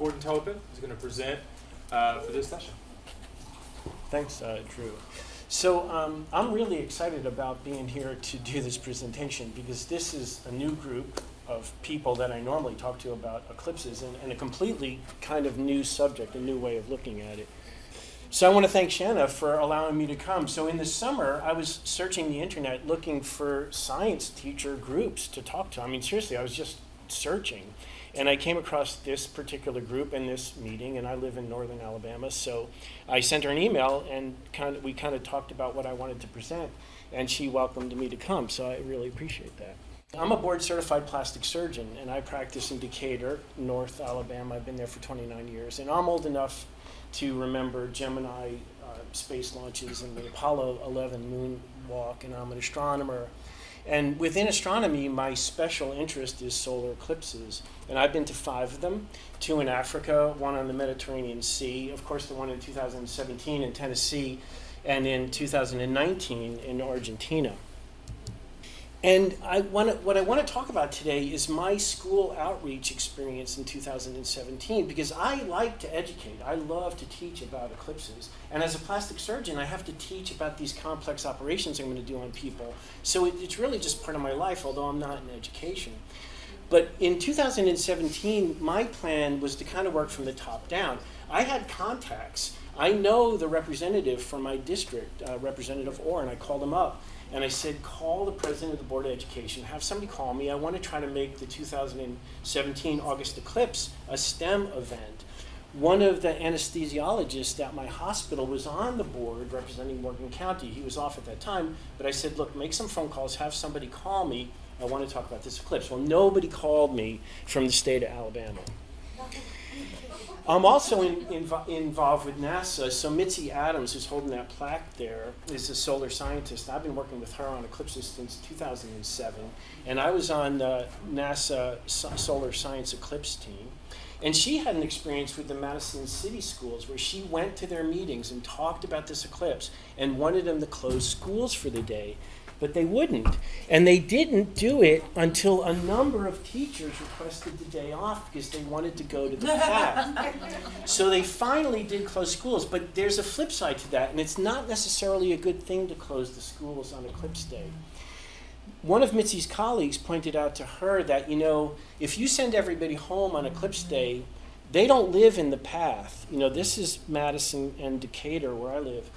Gordon Topin is going to present for this session. Thanks, Drew. So I'm really excited about being here to do this presentation because this is a new group of people that I normally talk to about eclipses and a completely kind of new subject, a new way of looking at it. So I want to thank Shanna for allowing me to come. So in the summer, I was searching the internet looking for science teacher groups to talk to. I mean, seriously, I was just searching. And I came across this particular group in this meeting, and I live in northern Alabama. So I sent her an email, and we kind of talked about what I wanted to present, and she welcomed me to come. So I really appreciate that. I'm a board-certified plastic surgeon, and I practice in Decatur, North Alabama. I've been there for 29 years, and I'm old enough to remember Gemini space launches and the Apollo 11 moonwalk, and I'm an astronomer. And within astronomy, my special interest is solar eclipses. And I've been to 5 of them, 2 in Africa, 1 on the Mediterranean Sea, of course the one in 2017 in Tennessee, and in 2019 in Argentina. And what I want to talk about today is my school outreach experience in 2017, because I like to educate. I love to teach about eclipses. And as a plastic surgeon, I have to teach about these complex operations I'm going to do on people. So it's really just part of my life, although I'm not in education. But in 2017, my plan was to kind of work from the top down. I had contacts. I know the representative from my district, Representative Orr, and I called him up. And I said, call the president of the Board of Education, have somebody call me. I want to try to make the 2017 August eclipse a STEM event. One of the anesthesiologists at my hospital was on the board representing Morgan County. He was off at that time, but I said, look, make some phone calls, have somebody call me. I want to talk about this eclipse. Well, nobody called me from the state of Alabama. I'm also involved with NASA. So Mitzi Adams, who's holding that plaque there, is a solar scientist. I've been working with her on eclipses since 2007. And I was on the NASA Solar Science Eclipse team. And she had an experience with the Madison City schools where she went to their meetings and talked about this eclipse and wanted them to close schools for the day. But they wouldn't. And they didn't do it until a number of teachers requested the day off because they wanted to go to the path. So they finally did close schools. But there's a flip side to that, and it's not necessarily a good thing to close the schools on Eclipse Day. One of Mitzi's colleagues pointed out to her that, if you send everybody home on Eclipse Day, they don't live in the path. This is Madison and Decatur where I live.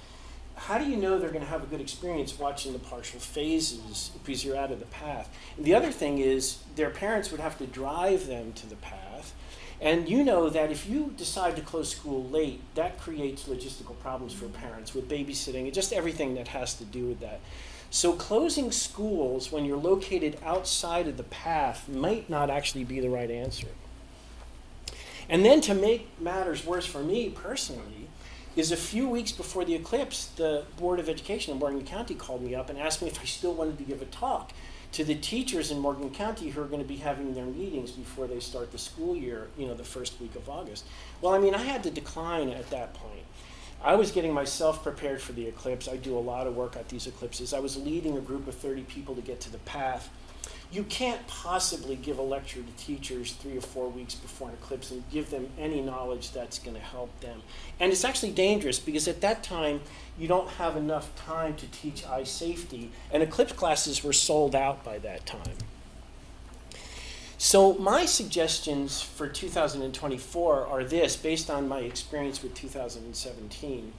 How do you know they're going to have a good experience watching the partial phases because you're out of the path? And the other thing is their parents would have to drive them to the path. And you know that if you decide to close school late, that creates logistical problems for parents with babysitting and just everything that has to do with that. So closing schools when you're located outside of the path might not actually be the right answer. And then to make matters worse for me personally, is a few weeks before the eclipse, the Board of Education in Morgan County called me up and asked me if I still wanted to give a talk to the teachers in Morgan County who are going to be having their meetings before they start the school year, the first week of August. Well, I had to decline at that point. I was getting myself prepared for the eclipse. I do a lot of work at these eclipses. I was leading a group of 30 people to get to the path. You can't possibly give a lecture to teachers 3 or 4 weeks before an eclipse and give them any knowledge that's going to help them. And it's actually dangerous because at that time, you don't have enough time to teach eye safety. And eclipse classes were sold out by that time. So my suggestions for 2024 are this, based on my experience with 2017.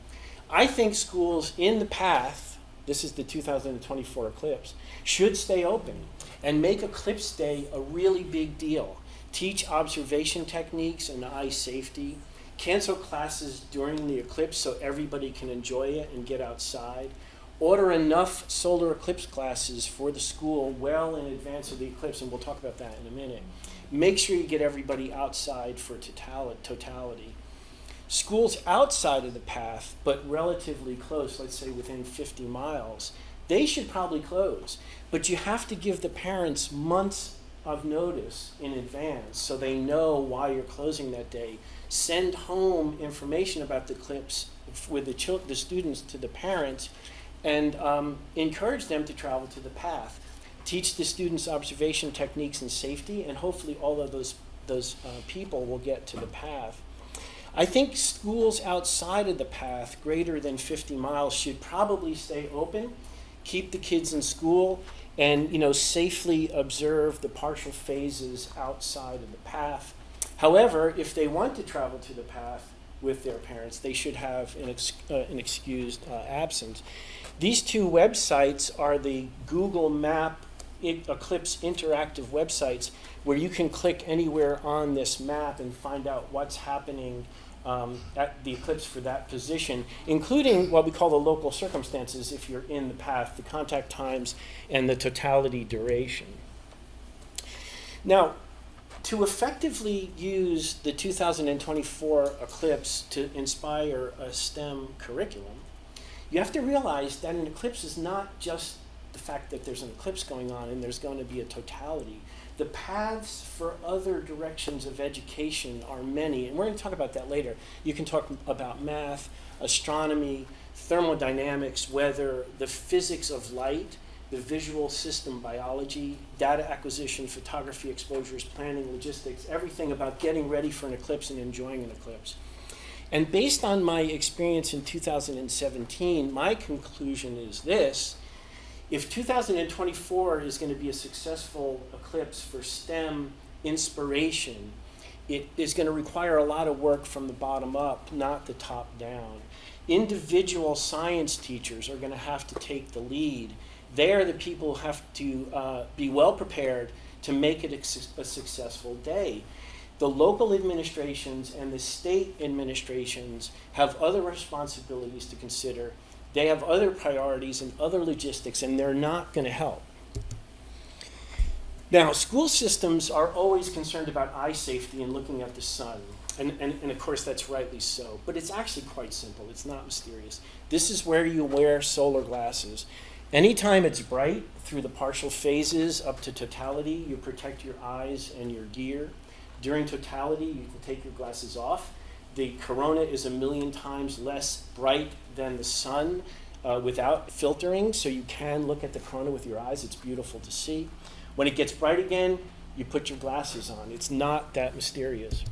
I think schools in the path, this is the 2024 eclipse, should stay open and make Eclipse Day a really big deal. Teach observation techniques and eye safety. Cancel classes during the eclipse so everybody can enjoy it and get outside. Order enough solar eclipse classes for the school well in advance of the eclipse, and we'll talk about that in a minute. Make sure you get everybody outside for totality. Schools outside of the path, but relatively close, let's say within 50 miles, they should probably close. But you have to give the parents months of notice in advance so they know why you're closing that day. Send home information about the eclipse with the students to the parents and encourage them to travel to the path. Teach the students observation techniques and safety, and hopefully all of those those people will get to the path. I think schools outside of the path, greater than 50 miles, should probably stay open, keep the kids in school, and safely observe the partial phases outside of the path. However, if they want to travel to the path with their parents, they should have an excused absence. These two websites are the Google Map Eclipse interactive websites, where you can click anywhere on this map and find out what's happening at the eclipse for that position, including what we call the local circumstances if you're in the path, the contact times, and the totality duration. Now, to effectively use the 2024 eclipse to inspire a STEM curriculum, you have to realize that an eclipse is not just the fact that there's an eclipse going on and there's going to be a totality. The paths for other directions of education are many, and we're going to talk about that later. You can talk about math, astronomy, thermodynamics, weather, the physics of light, the visual system biology, data acquisition, photography, exposures, planning, logistics, everything about getting ready for an eclipse and enjoying an eclipse. And based on my experience in 2017, my conclusion is this: if 2024 is going to be a successful eclipse for STEM inspiration, it is going to require a lot of work from the bottom up, not the top down. Individual science teachers are going to have to take the lead. They are the people who have to be well prepared to make it a successful day. The local administrations and the state administrations have other responsibilities to consider. They have other priorities and other logistics, and they're not going to help. Now, school systems are always concerned about eye safety and looking at the sun. And of course, that's rightly so. But it's actually quite simple. It's not mysterious. This is where you wear solar glasses. Anytime it's bright through the partial phases up to totality, you protect your eyes and your gear. During totality, you can take your glasses off. The corona is 1,000,000 times less bright than the sun without filtering, so you can look at the corona with your eyes. It's beautiful to see. When it gets bright again, you put your glasses on. It's not that mysterious.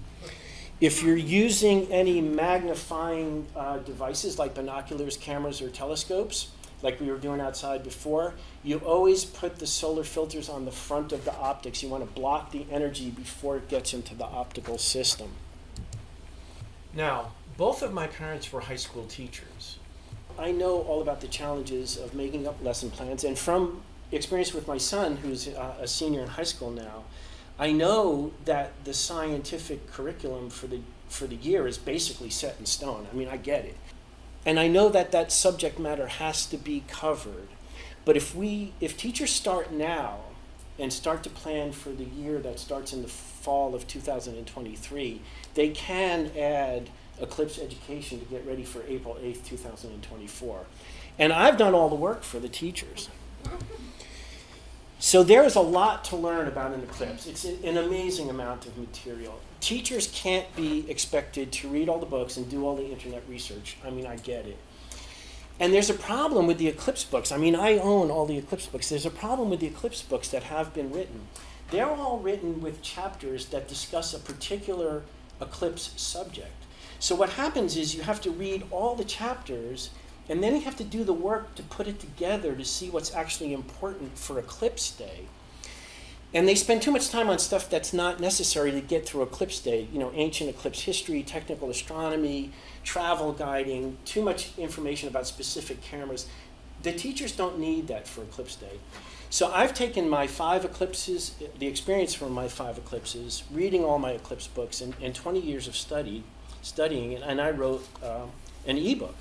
If you're using any magnifying devices like binoculars, cameras, or telescopes, like we were doing outside before, you always put the solar filters on the front of the optics. You want to block the energy before it gets into the optical system. Now, both of my parents were high school teachers. I know all about the challenges of making up lesson plans, and from experience with my son, who's a senior in high school now, I know that the scientific curriculum for the year is basically set in stone. I mean, I get it. And I know that that subject matter has to be covered. But if teachers start now and start to plan for the year that starts in the fall of 2023, they can add Eclipse education to get ready for April 8th, 2024. And I've done all the work for the teachers. So there is a lot to learn about an eclipse. It's an amazing amount of material. Teachers can't be expected to read all the books and do all the internet research. I mean, I get it. And there's a problem with the eclipse books. I mean, I own all the eclipse books. There's a problem with the eclipse books that have been written. They're all written with chapters that discuss a particular eclipse subject. So what happens is you have to read all the chapters, and then you have to do the work to put it together to see what's actually important for Eclipse Day. And they spend too much time on stuff that's not necessary to get through Eclipse Day. You know, ancient eclipse history, technical astronomy, travel guiding, too much information about specific cameras. The teachers don't need that for Eclipse Day. So I've taken my 5 eclipses, the experience from my 5 eclipses, reading all my eclipse books, and 20 years of studying it, and I wrote an ebook.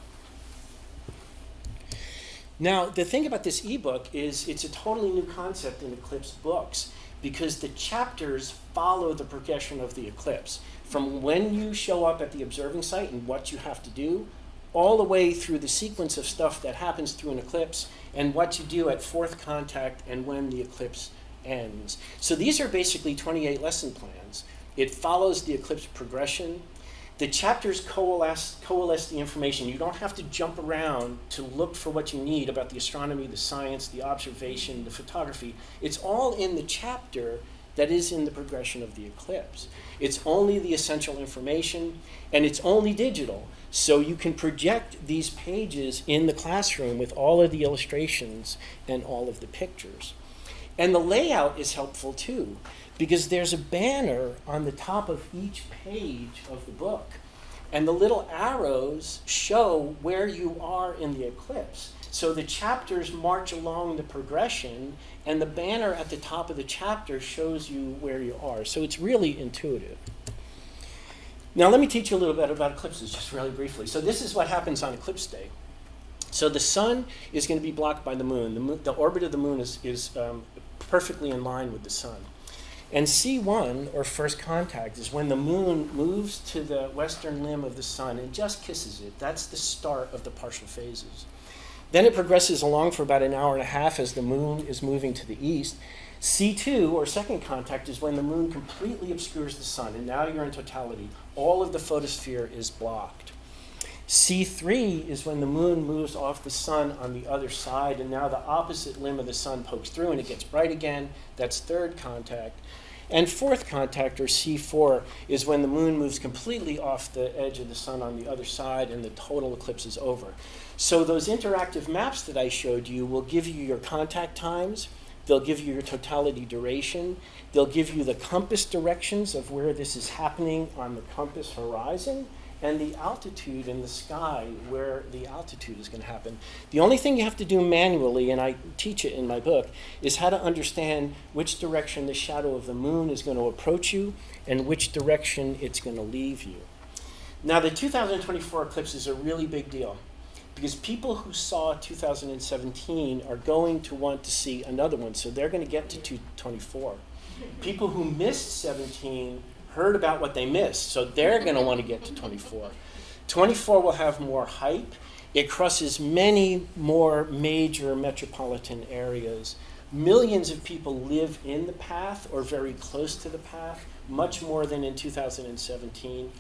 Now, the thing about this ebook is it's a totally new concept in eclipse books, because the chapters follow the progression of the eclipse, from when you show up at the observing site and what you have to do, all the way through the sequence of stuff that happens through an eclipse and what you do at fourth contact and when the eclipse ends. So these are basically 28 lesson plans. It follows the eclipse progression. The chapters coalesce the information. You don't have to jump around to look for what you need about the astronomy, the science, the observation, the photography. It's all in the chapter, that is in the progression of the eclipse. It's only the essential information, and it's only digital. So you can project these pages in the classroom with all of the illustrations and all of the pictures. And the layout is helpful too, because there's a banner on the top of each page of the book. And the little arrows show where you are in the eclipse. So the chapters march along the progression, and the banner at the top of the chapter shows you where you are. So it's really intuitive. Now let me teach you a little bit about eclipses, just really briefly. So this is what happens on eclipse day. So the sun is going to be blocked by the moon. The orbit of the moon is perfectly in line with the sun. And C1, or first contact, is when the moon moves to the western limb of the sun and just kisses it. That's the start of the partial phases. Then it progresses along for about an hour and a half as the moon is moving to the east. C2, or second contact, is when the moon completely obscures the sun, and now you're in totality. All of the photosphere is blocked. C3 is when the moon moves off the sun on the other side, and now the opposite limb of the sun pokes through and it gets bright again. That's third contact. And fourth contact, or C4, is when the moon moves completely off the edge of the sun on the other side and the total eclipse is over. So those interactive maps that I showed you will give you your contact times, they'll give you your totality duration, they'll give you the compass directions of where this is happening on the compass horizon, and the altitude in the sky where the altitude is going to happen. The only thing you have to do manually, and I teach it in my book, is how to understand which direction the shadow of the moon is going to approach you and which direction it's going to leave you. Now, the 2024 eclipse is a really big deal because people who saw 2017 are going to want to see another one, so they're going to get to 224. People who missed 17 heard about what they missed, so they're going to want to get to 24. 24 will have more hype. It crosses many more major metropolitan areas. Millions of people live in the path or very close to the path, much more than in 2017.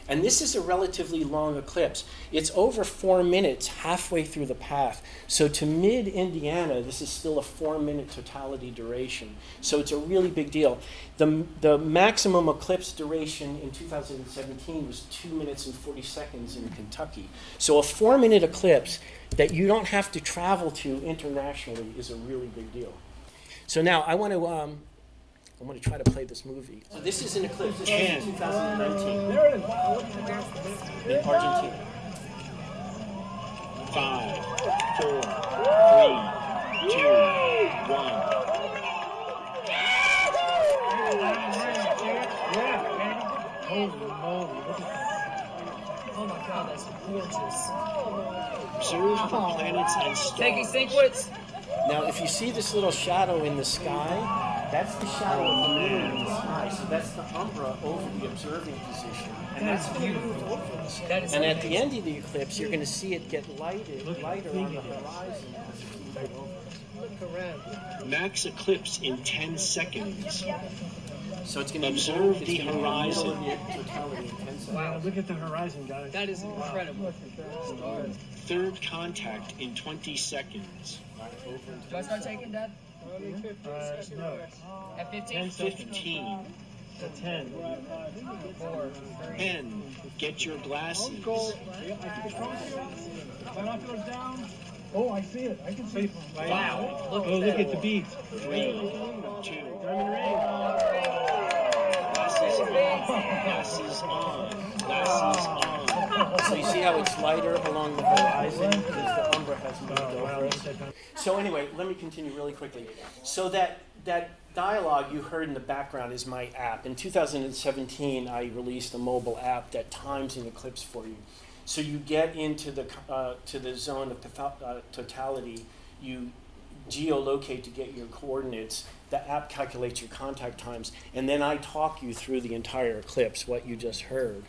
And this is a relatively long eclipse. It's over 4 minutes halfway through the path. So to mid-Indiana, this is still a 4-minute totality duration. So it's a really big deal. The maximum eclipse duration in 2017 was 2 minutes and 40 seconds in Kentucky. So a 4-minute eclipse that you don't have to travel to internationally is a really big deal. So now I want to try to play this movie. So this is an eclipse. This is in 2019 in Argentina. 5, 4, 3, 2, 1. Holy moly, look at that. Oh my god, that's gorgeous. Observe the planets and stars. Taking sequence. Now, if you see this little shadow in the sky, that's the shadow of the moon in the sky. So that's the umbra over the observing position. And that's going to move over us. And at the end of the eclipse, you're going to see it get lighter on the horizon as it moves over. Look around. Max eclipse in 10 seconds. So it's going to Observe the horizon. Wow, look at the horizon, guys. That is incredible. Third contact in 20 seconds. Do I start taking that? No. At 15? 15. 10. 4. 3. 10. Get your glasses. Oh, I see it. I can see it. Wow. Look at that. Look at the beads. 3, 2. Glasses on. Glasses on. So you see how it's lighter along the horizon because the umbra has moved over us. So anyway, let me continue really quickly. So that dialogue you heard in the background is my app. In 2017, I released a mobile app that times an eclipse for you. So you get into the zone of totality. You geolocate to get your coordinates. The app calculates your contact times, and then I talk you through the entire eclipse, what you just heard.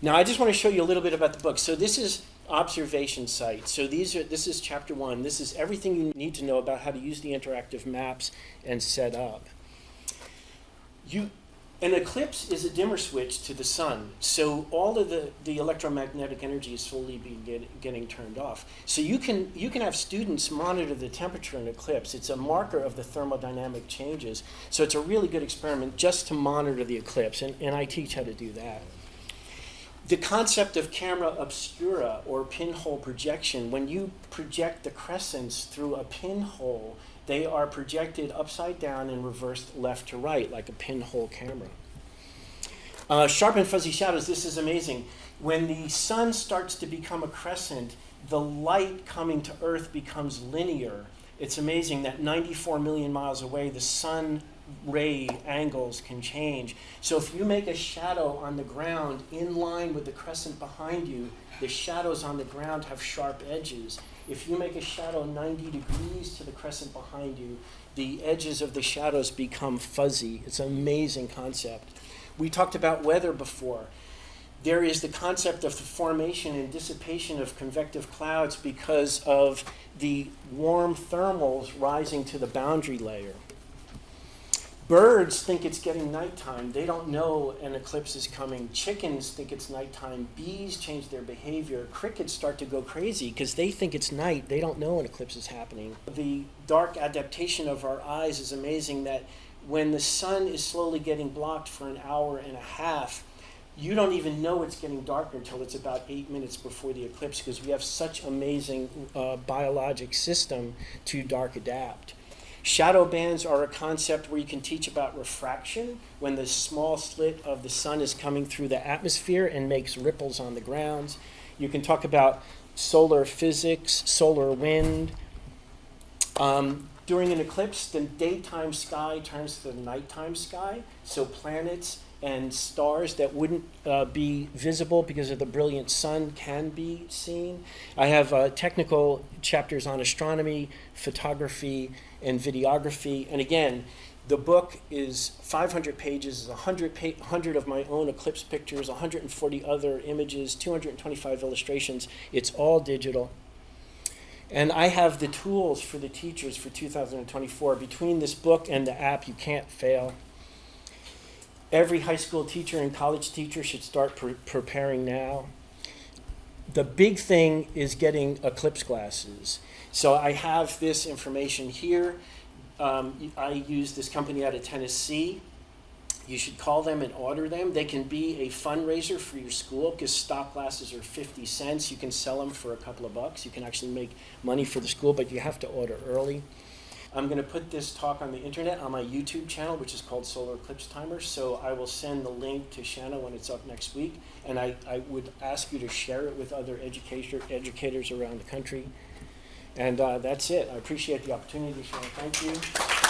Now, I just want to show you a little bit about the book. So this is observation site. So this is chapter 1. This is everything you need to know about how to use the interactive maps and set up. An eclipse is a dimmer switch to the sun, so all of the electromagnetic energy is slowly getting turned off. So you can have students monitor the temperature in eclipse. It's a marker of the thermodynamic changes. So it's a really good experiment just to monitor the eclipse, and I teach how to do that. The concept of camera obscura or pinhole projection, when you project the crescents through a pinhole, they are projected upside down and reversed left to right, like a pinhole camera. Sharp and fuzzy shadows, this is amazing. When the sun starts to become a crescent, the light coming to Earth becomes linear. It's amazing that 94 million miles away, the sun ray angles can change. So if you make a shadow on the ground in line with the crescent behind you, the shadows on the ground have sharp edges. If you make a shadow 90 degrees to the crescent behind you, the edges of the shadows become fuzzy. It's an amazing concept. We talked about weather before. There is the concept of the formation and dissipation of convective clouds because of the warm thermals rising to the boundary layer. Birds think it's getting nighttime. They don't know an eclipse is coming. Chickens think it's nighttime. Bees change their behavior. Crickets start to go crazy because they think it's night. They don't know an eclipse is happening. The dark adaptation of our eyes is amazing, that when the sun is slowly getting blocked for an hour and a half, you don't even know it's getting darker until it's about 8 minutes before the eclipse, because we have such amazing biologic system to dark adapt. Shadow bands are a concept where you can teach about refraction, when the small slit of the sun is coming through the atmosphere and makes ripples on the ground. You can talk about solar physics, solar wind. During an eclipse, the daytime sky turns to the nighttime sky, so planets and stars that wouldn't be visible because of the brilliant sun can be seen. I have technical chapters on astronomy, photography, and videography. And again, the book is 500 pages, 100 of my own eclipse pictures, 140 other images, 225 illustrations. It's all digital. And I have the tools for the teachers for 2024. Between this book and the app, you can't fail. Every high school teacher and college teacher should start preparing now. The big thing is getting eclipse glasses. So I have this information here. I use this company out of Tennessee. You should call them and order them. They can be a fundraiser for your school because stock glasses are 50 cents. You can sell them for a couple of bucks. You can actually make money for the school, but you have to order early. I'm going to put this talk on the internet on my YouTube channel, which is called Solar Eclipse Timer. So I will send the link to Shanna when it's up next week. And I would ask you to share it with other educators around the country. And that's it. I appreciate the opportunity, Shanna. Thank you.